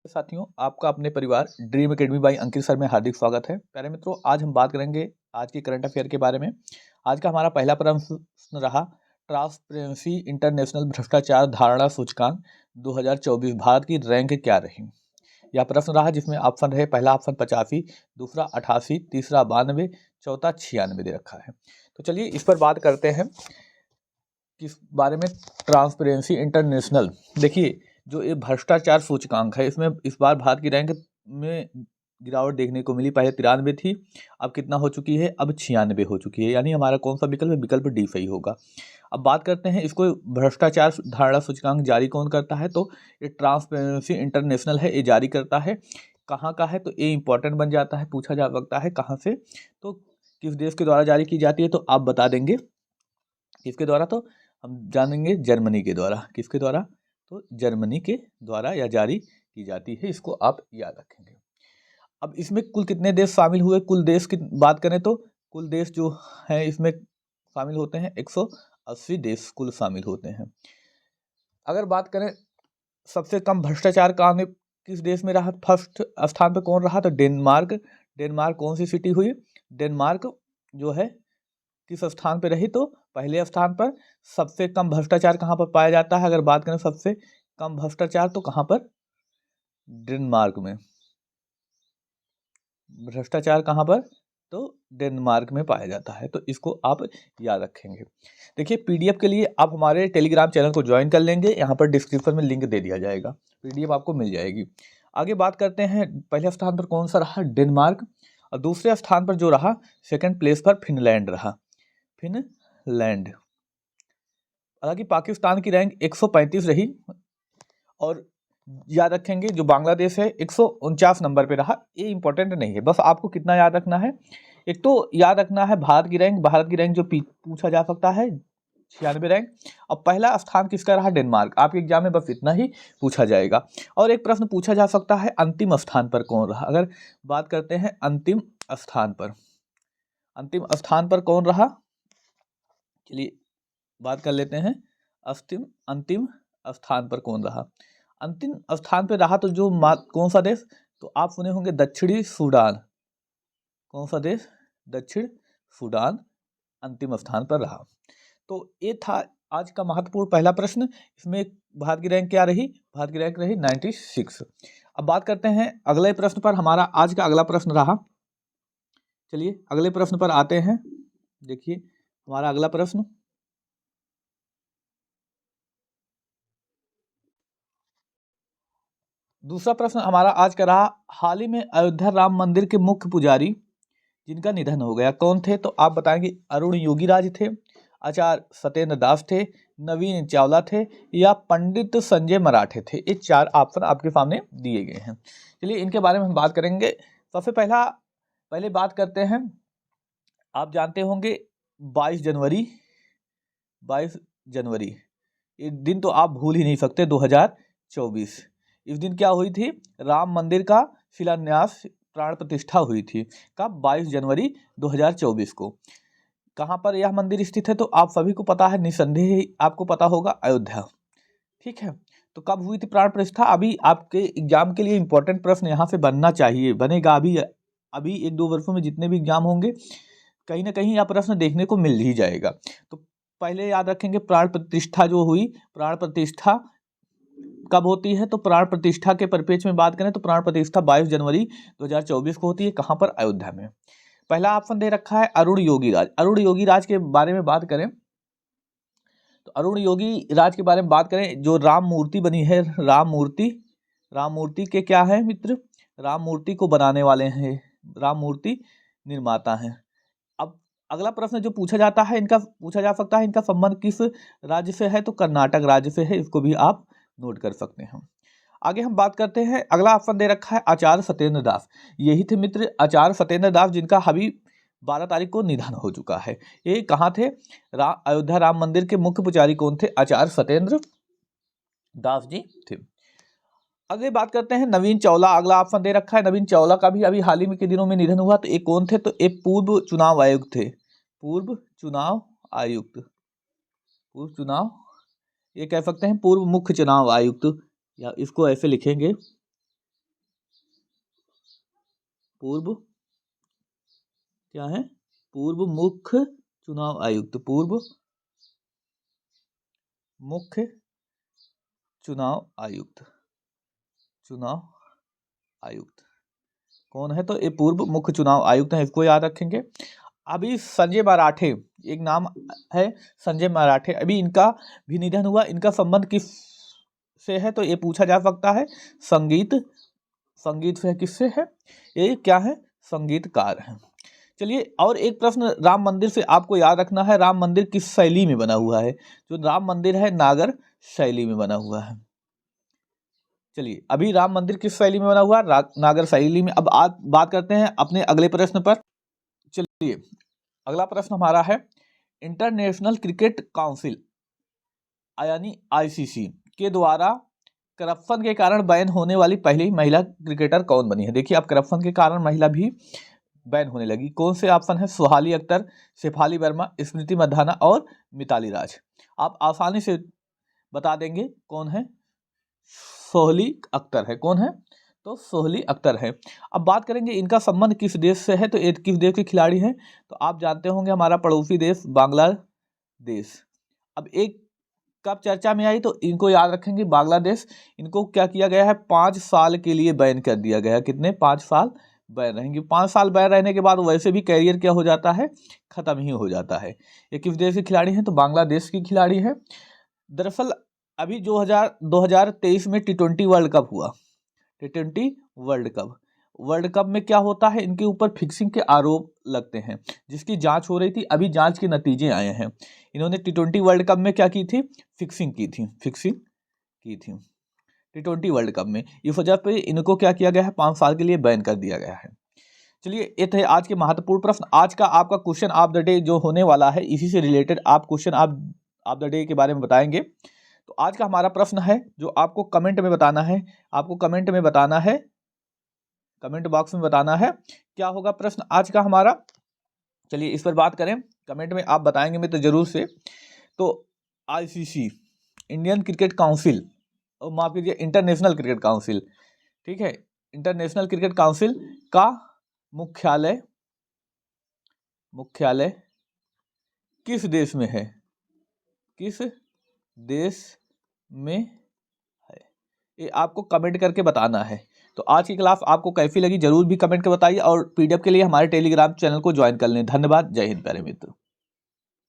साथियों, आपका अपने परिवार dream academy by Ankit sir में हार्दिक स्वागत है। प्यारे मित्रों, आज हम बात करेंगे आज की करंट अफेयर के बारे में। आज का हमारा पहला प्रश्न रहा, ट्रांसपेरेंसी इंटरनेशनल भ्रष्टाचार धारणा सूचकांक 2024 भारत की रैंक क्या रही। यह प्रश्न रहा जिसमें ऑप्शन रहे, पहला ऑप्शन 85, दूसरा 88, तीसरा 92, चौथा 96 दे रखा है। तो चलिए इस पर बात करते हैं किस बारे में। ट्रांसपेरेंसी इंटरनेशनल, देखिए जो ये भ्रष्टाचार सूचकांक है, इसमें इस बार भारत की रैंक में गिरावट देखने को मिली। पहले 93 थी, अब कितना हो चुकी है, अब 96 हो चुकी है। यानी हमारा कौन सा विकल्प है, विकल्प डी सही होगा। अब बात करते हैं इसको भ्रष्टाचार धारणा सूचकांक जारी कौन करता है, तो ये ट्रांसपेरेंसी इंटरनेशनल है, ये जारी करता है। कहाँ का है, तो ये इंपॉर्टेंट बन जाता है, पूछा जा सकता है कहाँ से, तो किस देश के द्वारा जारी की जाती है, तो आप बता देंगे किसके द्वारा, तो हम जानेंगे जर्मनी के द्वारा। किसके द्वारा, तो जर्मनी के द्वारा यह जारी की जाती है, इसको आप याद रखेंगे। अब इसमें कुल कितने देश शामिल हुए, कुल देश की बात करें तो कुल देश जो है इसमें शामिल होते हैं 180 देश कुल शामिल होते हैं। अगर बात करें सबसे कम भ्रष्टाचार कांड किस देश में रहा, फर्स्ट स्थान पर कौन रहा, तो डेनमार्क। डेनमार्क कौन सी सिटी हुई, डेनमार्क जो है किस स्थान पर रही, तो पहले स्थान पर। सबसे कम भ्रष्टाचार कहाँ पर पाया जाता है, अगर बात करें सबसे कम भ्रष्टाचार, तो कहाँ पर, डेनमार्क में। भ्रष्टाचार कहाँ पर, तो डेनमार्क में पाया जाता है, तो इसको आप याद रखेंगे। देखिए पीडीएफ के लिए आप हमारे टेलीग्राम चैनल को ज्वाइन कर लेंगे, यहाँ पर डिस्क्रिप्शन में लिंक दे दिया जाएगा, पीडीएफ आपको मिल जाएगी। आगे बात करते हैं, पहले स्थान पर कौन सा रहा, डेनमार्क, और दूसरे स्थान पर जो रहा सेकंड प्लेस पर फिनलैंड रहा, फिनलैंड। हालांकि पाकिस्तान की रैंक 135 रही, और याद रखेंगे जो बांग्लादेश है 149 नंबर पे रहा। ये इंपॉर्टेंट नहीं है, बस आपको कितना याद रखना है, एक तो याद रखना है भारत की रैंक। भारत की रैंक जो पूछा जा सकता है 96 रैंक, और पहला स्थान किसका रहा, डेनमार्क। आपके एग्जाम में बस इतना ही पूछा जाएगा। और एक प्रश्न पूछा जा सकता है, अंतिम स्थान पर कौन रहा। अगर बात करते हैं अंतिम स्थान पर, अंतिम स्थान पर कौन रहा, चलिए बात कर लेते हैं। अंतिम स्थान पर कौन रहा, अंतिम स्थान पर रहा तो जो कौन सा देश, तो आप सुने होंगे दक्षिणी सूडान। कौन सा देश, दक्षिण सूडान अंतिम स्थान पर रहा। तो ये था आज का महत्वपूर्ण पहला प्रश्न। इसमें भारत की रैंक क्या रही, भारत की रैंक रही 96। अब बात करते हैं अगले प्रश्न पर। हमारा आज का अगला प्रश्न रहा, चलिए अगले प्रश्न पर आते हैं। देखिए हमारा अगला प्रश्न, दूसरा प्रश्न हमारा आज का रहा, हाल ही में अयोध्या राम मंदिर के मुख्य पुजारी जिनका निधन हो गया कौन थे, तो आप बताएंगे अरुण योगीराज थे, आचार्य सत्येंद्र दास थे, नवीन चावला थे, या पंडित संजय मराठे थे। ये चार ऑप्शन आपके सामने दिए गए हैं। चलिए इनके बारे में हम बात करेंगे। सबसे पहले बात करते हैं, आप जानते होंगे 22 जनवरी, 22 जनवरी ये दिन तो आप भूल ही नहीं सकते, 2024। इस दिन क्या हुई थी, राम मंदिर का शिलान्यास, प्राण प्रतिष्ठा हुई थी। कब, 22 जनवरी 2024 को। कहाँ पर यह मंदिर स्थित है, तो आप सभी को पता है, निसंदेह आपको पता होगा, अयोध्या। ठीक है, तो कब हुई थी प्राण प्रतिष्ठा। अभी आपके एग्जाम के लिए इंपॉर्टेंट प्रश्न यहाँ से बनना चाहिए, बनेगा। अभी 1-2 वर्षों में जितने भी एग्जाम होंगे, कहीं ना कहीं यह प्रश्न देखने को मिल ही जाएगा। तो पहले याद रखेंगे प्राण प्रतिष्ठा जो हुई, प्राण प्रतिष्ठा कब होती है, तो प्राण प्रतिष्ठा के परिप्रेक्ष्य में बात करें तो प्राण प्रतिष्ठा 22 जनवरी 2024 को होती है। कहाँ पर, अयोध्या में। पहला ऑप्शन दे रखा है अरुण योगीराज। अरुण योगीराज के बारे में बात करें तो अरुण योगीराज के बारे में बात करें, जो राम मूर्ति बनी है, राम मूर्ति के क्या है मित्र, राम मूर्ति को बनाने वाले हैं, राम मूर्ति निर्माता हैं। अब अगला प्रश्न जो पूछा जाता है, इनका पूछा जा सकता है, इनका संबंध किस राज्य से है, तो कर्नाटक राज्य से है। इसको भी आप नोट कर सकते हैं। आगे हम बात करते हैं, अगला ऑप्शन दे रखा है आचार्य सत्येंद्र दास। यही थे मित्र आचार्य सत्येंद्र दास, जिनका अभी 12 तारीख को निधन हो चुका है। ये कहाँ थे, अयोध्या राम मंदिर के मुख्य पुजारी कौन थे, आचार्य सत्येंद्र दास जी थे। अगले बात करते हैं नवीन चावला। अगला ऑप्शन दे रखा है नवीन चावला का भी अभी हाल ही में के दिनों में निधन हुआ। तो ये कौन थे, तो ये पूर्व चुनाव आयुक्त थे, पूर्व चुनाव आयुक्त, पूर्व चुनाव, ये कह सकते हैं पूर्व मुख्य चुनाव आयुक्त, या इसको ऐसे लिखेंगे, पूर्व क्या है? पूर्व मुख्य चुनाव आयुक्त। पूर्व मुख्य चुनाव आयुक्त। चुनाव आयुक्त कौन है? तो ये पूर्व मुख्य चुनाव आयुक्त हैं, इसको याद रखेंगे। अभी संजय मराठे, एक नाम है संजय मराठे, अभी इनका भी निधन हुआ। इनका संबंध किस से है? तो ये पूछा जा सकता है। संगीत से किससे है? ये क्या है? संगीतकार है। चलिए, और एक प्रश्न राम मंदिर से आपको याद रखना है। राम मंदिर किस शैली में बना हुआ है? जो राम मंदिर है नागर शैली में बना हुआ है। चलिए, अभी राम मंदिर किस शैली में बना हुआ है? नागर शैली में। अब आज बात करते हैं अपने अगले प्रश्न पर। चलिए, अगला प्रश्न हमारा है, इंटरनेशनल क्रिकेट काउंसिल यानी आईसीसी के द्वारा करप्शन के कारण बैन होने वाली पहली महिला क्रिकेटर कौन बनी है? देखिए, अब करप्शन के कारण महिला भी बैन होने लगी। कौन से ऑप्शन है? सोहाली अख्तर, शेफाली वर्मा, स्मृति मंधाना और मिताली राज। आप आसानी से बता देंगे कौन है? सोहली अख्तर है। कौन है? तो सोहली अख्तर है। अब बात करेंगे इनका संबंध किस देश से है, तो ये किस देश के खिलाड़ी हैं? तो आप जानते होंगे हमारा पड़ोसी देश बांग्लादेश। अब एक कब चर्चा में आई, तो इनको याद रखेंगे, बांग्लादेश। इनको क्या किया गया है? 5 साल के लिए बैन कर दिया गया। कितने? 5 साल बैन रहेंगे। 5 साल बैन रहने के बाद वैसे भी कैरियर क्या हो जाता है? खत्म ही हो जाता है। ये किस देश के खिलाड़ी हैं? तो बांग्लादेश की खिलाड़ी है। दरअसल अभी 2023 में T20 वर्ल्ड कप हुआ। T20 वर्ल्ड कप में क्या होता है? इनके ऊपर फिक्सिंग के आरोप लगते हैं, जिसकी जांच हो रही थी। अभी जांच के नतीजे आए हैं। इन्होंने T20 वर्ल्ड कप में क्या की थी? फिक्सिंग की थी। T20 वर्ल्ड कप में। इस वजह पे इनको क्या किया गया है? 5 साल के लिए बैन कर दिया गया है। चलिए, ये थे आज के महत्वपूर्ण प्रश्न। आज का आपका क्वेश्चन ऑफ द डे जो होने वाला है, इसी से रिलेटेड आप क्वेश्चन ऑफ द डे के बारे में बताएंगे। तो आज का हमारा प्रश्न है जो आपको कमेंट में बताना है। आपको कमेंट में बताना है, कमेंट बॉक्स में बताना है क्या होगा प्रश्न आज का हमारा। चलिए, इस पर बात करें। कमेंट में आप बताएंगे मैं तो जरूर से। तो आईसीसी, इंडियन क्रिकेट काउंसिल, और माफ कीजिए इंटरनेशनल क्रिकेट काउंसिल, ठीक है, इंटरनेशनल क्रिकेट काउंसिल का मुख्यालय किस देश में है? किस देश में है? ये आपको कमेंट करके बताना है। तो आज की क्लास आपको कैसी लगी जरूर भी कमेंट कर बताइए, और पीडीएफ के लिए हमारे टेलीग्राम चैनल को ज्वाइन कर लें। धन्यवाद। जय हिंद प्यारे मित्र।